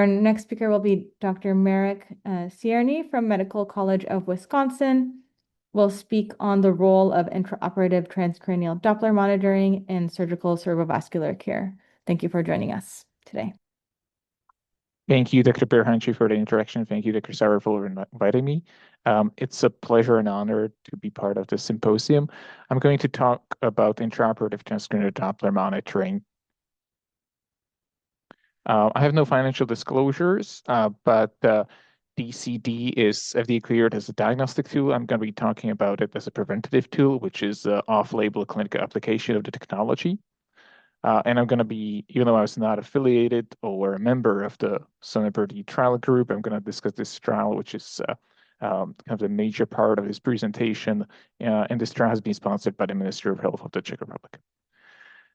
Our next speaker will be Dr. Merrick Cierny from Medical College of Wisconsin. Will speak on the role of intraoperative transcranial Doppler monitoring in surgical cerebrovascular care. Thank you for joining us today. Thank you, Dr. Berhanchi, for the introduction. Thank you, Dr. Sauer, for inviting me. It's a pleasure and honor to be part of the symposium. I'm going to talk about intraoperative transcranial Doppler monitoring. I have no financial disclosures, but DCD is FDA cleared as a diagnostic tool. I'm going to be talking about it as a preventative tool, which is an off-label clinical application of the technology. And I'm going to be, even though I was not affiliated or a member of the Sonneberg trial group, I'm going to discuss this trial, which is kind of a major part of this presentation. And this trial has been sponsored by the Ministry of Health of the Czech Republic.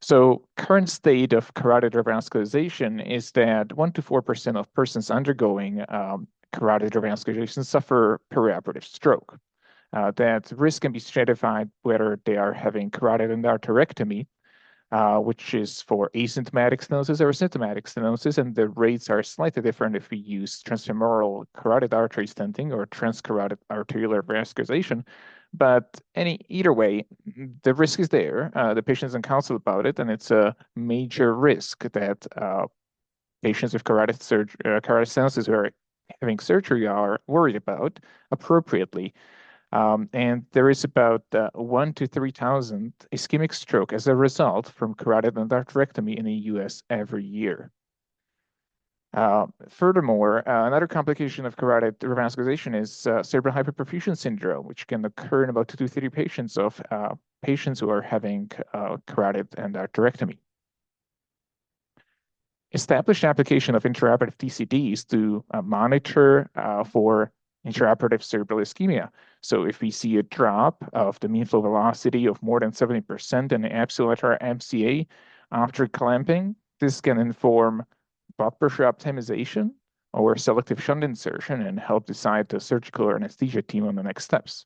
So current state of carotid revascularization is that 1 to 4% of persons undergoing carotid revascularization suffer perioperative stroke. That risk can be stratified whether they are having carotid endarterectomy, which is for asymptomatic stenosis or symptomatic stenosis, and the rates are slightly different if we use transfemoral carotid artery stenting or transcarotid arteriolar vascularization. But either way, the risk is there. The patient isn't counseled about it, and it's a major risk that patients with carotid stenosis who are having surgery are worried about appropriately. And there is about 1 to 3,000 ischemic stroke as a result from carotid endarterectomy in the US every year. Furthermore, another complication of carotid revascularization is cerebral hyperperfusion syndrome, which can occur in about 2 to 3 patients of patients who are having carotid endarterectomy. Established application of intraoperative TCDs to monitor for intraoperative cerebral ischemia. So if we see a drop of the mean flow velocity of more than 70% in the absolute MCA after clamping, this can inform blood pressure optimization or selective shunt insertion and help decide the surgical anesthesia team on the next steps.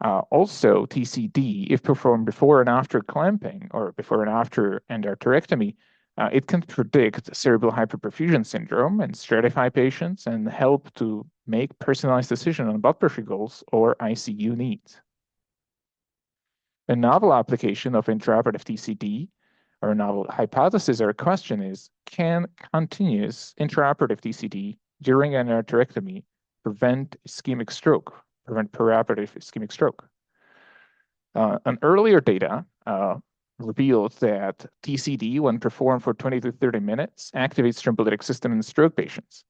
Also, TCD, if performed before and after clamping or before and after endarterectomy, it can predict cerebral hyperperfusion syndrome and stratify patients and help to make personalized decisions on blood pressure goals or ICU needs. A novel application of intraoperative TCD, or a novel hypothesis or question is, can continuous intraoperative TCD during an endarterectomy prevent perioperative ischemic stroke? An earlier data revealed that TCD, when performed for 20 to 30 minutes, activates thrombolytic system in stroke patients.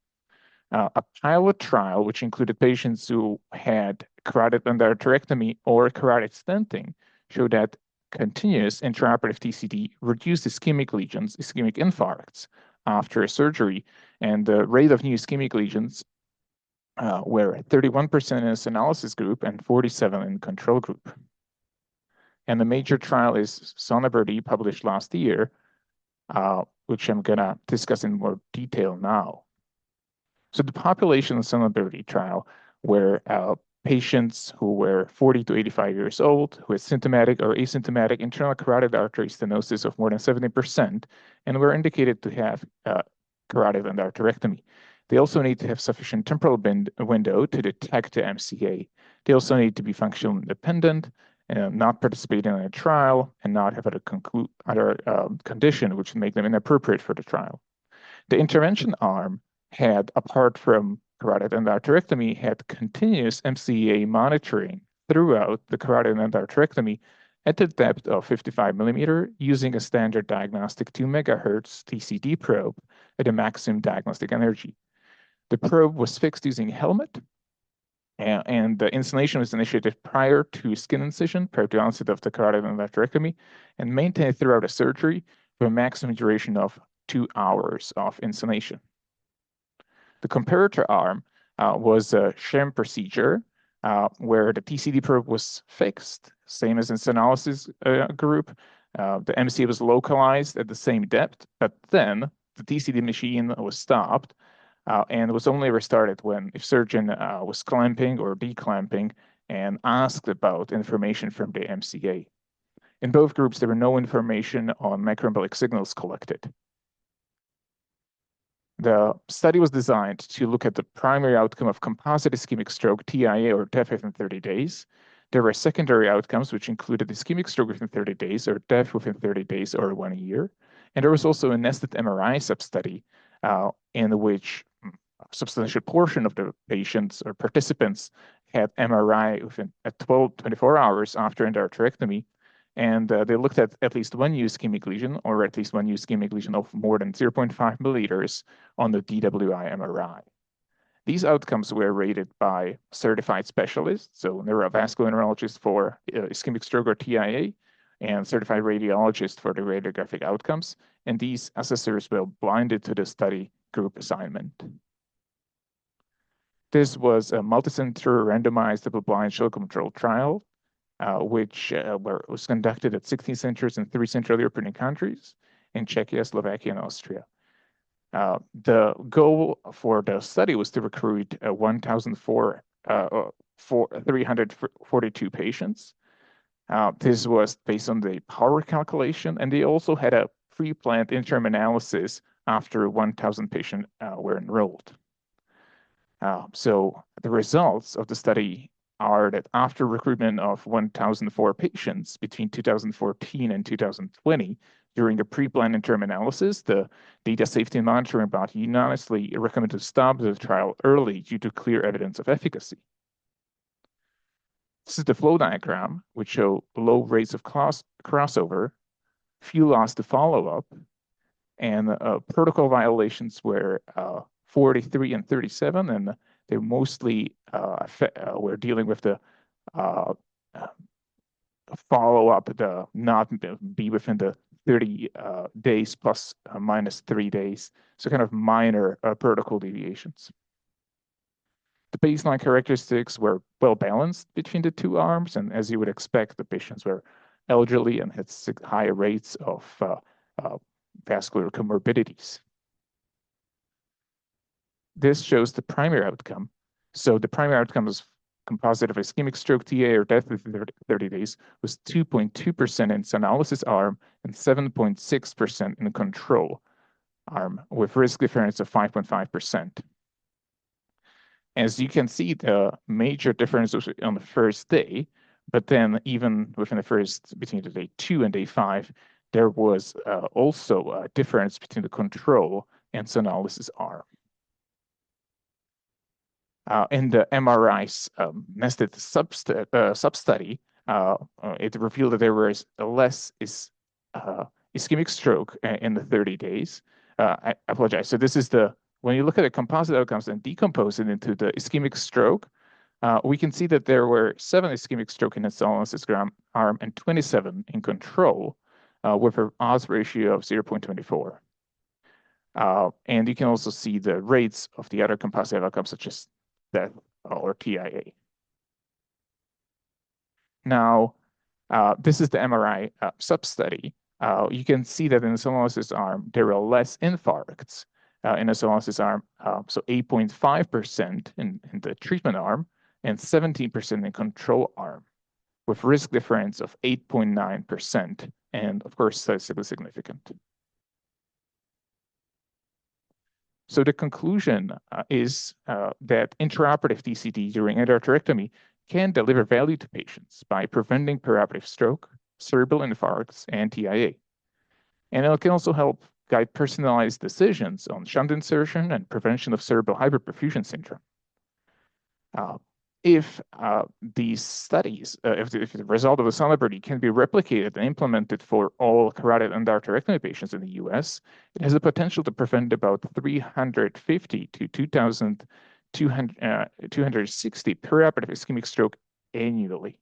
A pilot trial, which included patients who had carotid endarterectomy or carotid stenting, showed that continuous intraoperative TCD reduced ischemic lesions, ischemic infarcts after surgery, and the rate of new ischemic lesions were 31% in this analysis group and 47% in control group. And the major trial is Sonneberg published last year, which I'm going to discuss in more detail now. So the population of Sonneberg trial were patients who were 40 to 85 years old, who had symptomatic or asymptomatic internal carotid artery stenosis of more than 70%, and were indicated to have carotid endarterectomy. They also need to have sufficient temporal window to detect the MCA. They also need to be functional independent, not participate in a trial, and not have other condition which would make them inappropriate for the trial. The intervention arm had, apart from carotid endarterectomy, had continuous MCA monitoring throughout the carotid endarterectomy at the depth of 55 millimeter using a standard diagnostic 2 megahertz TCD probe at a maximum diagnostic energy. The probe was fixed using a helmet, and the installation was initiated prior to skin incision, prior to onset of the carotid endarterectomy, and maintained throughout the surgery for a maximum duration of 2 hours of installation. The comparator arm was a sham procedure where the TCD probe was fixed, same as in this analysis group. The MCA was localized at the same depth, but then the TCD machine was stopped and was only restarted if surgeon was clamping or declamping and asked about information from the MCA. In both groups, there were no information on microembolic signals collected. The study was designed to look at the primary outcome of composite ischemic stroke, TIA, or death within 30 days. There were secondary outcomes, which included ischemic stroke within 30 days, or death within 30 days, or 1 year. And there was also a nested MRI substudy in which a substantial portion of the patients or participants had MRI within 24 hours after endarterectomy. And they looked at least one new ischemic lesion, or at least one new ischemic lesion of more than 0.5 milliliters on the DWI MRI. These outcomes were rated by certified specialists, so neurovascular neurologist for ischemic stroke or TIA, and certified radiologist for the radiographic outcomes. And these assessors were blinded to the study group assignment. This was a multicenter randomized double-blind shell-controlled trial, which was conducted at 16 centers in 3 Central European countries, in Czechia, Slovakia, and Austria. The goal for the study was to recruit 342 patients. This was based on the power calculation, and they also had a pre-planned interim analysis after 1,000 patients were enrolled. So the results of the study are that after recruitment of 1,004 patients between 2014 and 2020, during the pre-planned interim analysis, the Data Safety and Monitoring Body unanimously recommended to stop the trial early due to clear evidence of efficacy. This is the flow diagram, which show low rates of crossover, few loss to follow-up, and protocol violations were 43 and 37, and they mostly were dealing with the follow-up, the not be within the 30 days plus minus 3 days, so kind of minor protocol deviations. The baseline characteristics were well balanced between the two arms, and as you would expect, the patients were elderly and had high rates of vascular comorbidities. This shows the primary outcome. So the primary outcome is composite of ischemic stroke, TA, or death within 30 days was 2.2% in senolysis arm and 7.6% in the control arm, with risk difference of 5.5%. As you can see, the major difference was on the first day, but then even within the between the day 2 and day 5, there was also a difference between the control and senolysis arm. In the MRI's nested sub-study, it revealed that there was less ischemic stroke in the 30 days. I apologize. So this is when you look at the composite outcomes and decompose it into the ischemic stroke, we can see that there were 7 ischemic stroke in the senolysis arm and 27 in control, with an odds ratio of 0.24. And you can also see the rates of the other composite outcomes, such as death or TIA. Now, this is the MRI sub-study. You can see that in the senolysis arm, there are less infarcts in the senolysis arm, so 8.5% in the treatment arm and 17% in control arm, with risk difference of 8.9%, and of course, statistically significant. So the conclusion is that intraoperative TCD during endarterectomy can deliver value to patients by preventing perioperative stroke, cerebral infarcts, and TIA. And it can also help guide personalized decisions on shunt insertion and prevention of cerebral hyperperfusion syndrome. If these studies, if the result of the Celebrity can be replicated and implemented for all carotid endarterectomy patients in the US, it has the potential to prevent about 350 to 2,260 perioperative ischemic stroke annually.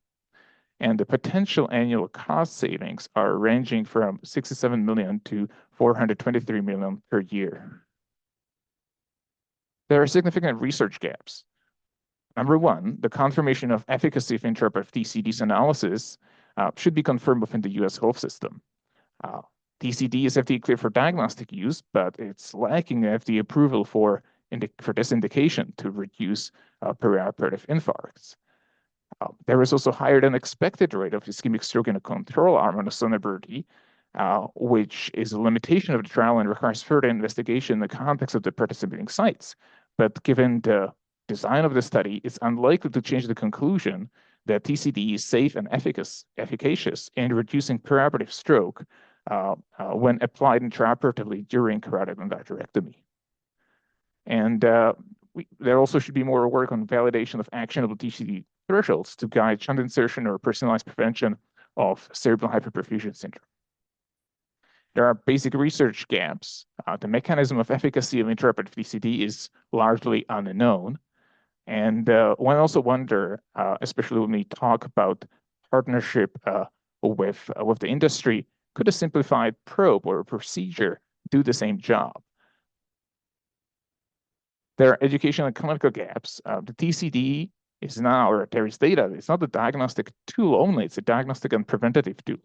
And the potential annual cost savings are ranging from 67 million to 423 million per year. There are significant research gaps. Number one, the confirmation of efficacy of intraoperative TCD analysis should be confirmed within the US health system. TCD is FDA cleared for diagnostic use, but it's lacking FDA approval for this indication to reduce perioperative infarcts. There is also higher than expected rate of ischemic stroke in a control arm on the Celebrity, which is a limitation of the trial and requires further investigation in the context of the participating sites. But given the design of the study, it's unlikely to change the conclusion that TCD is safe and efficacious in reducing perioperative stroke when applied intraoperatively during carotid endarterectomy. And there also should be more work on validation of actionable TCD thresholds to guide shunt insertion or personalized prevention of cerebral hyperperfusion syndrome. There are basic research gaps. The mechanism of efficacy of intraoperative TCD is largely unknown. And one also wonder, especially when we talk about partnership with the industry, could a simplified probe or a procedure do the same job? There are educational and clinical gaps. The TCD is now, or there is data, it's not a diagnostic tool only, it's a diagnostic and preventative tool.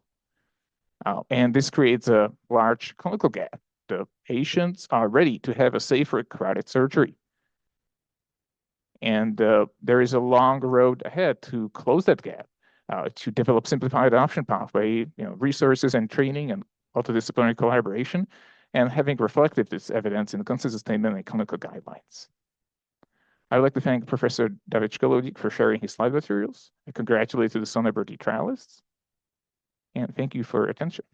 And this creates a large clinical gap. The patients are ready to have a safer carotid surgery. And there is a long road ahead to close that gap, to develop simplified adoption pathway, resources and training and multidisciplinary collaboration, and having reflected this evidence in the consensus statement and clinical guidelines. I would like to thank Professor David Shkolodzik for sharing his slide materials. I congratulate the Sonneberg trialists, and thank you for attention.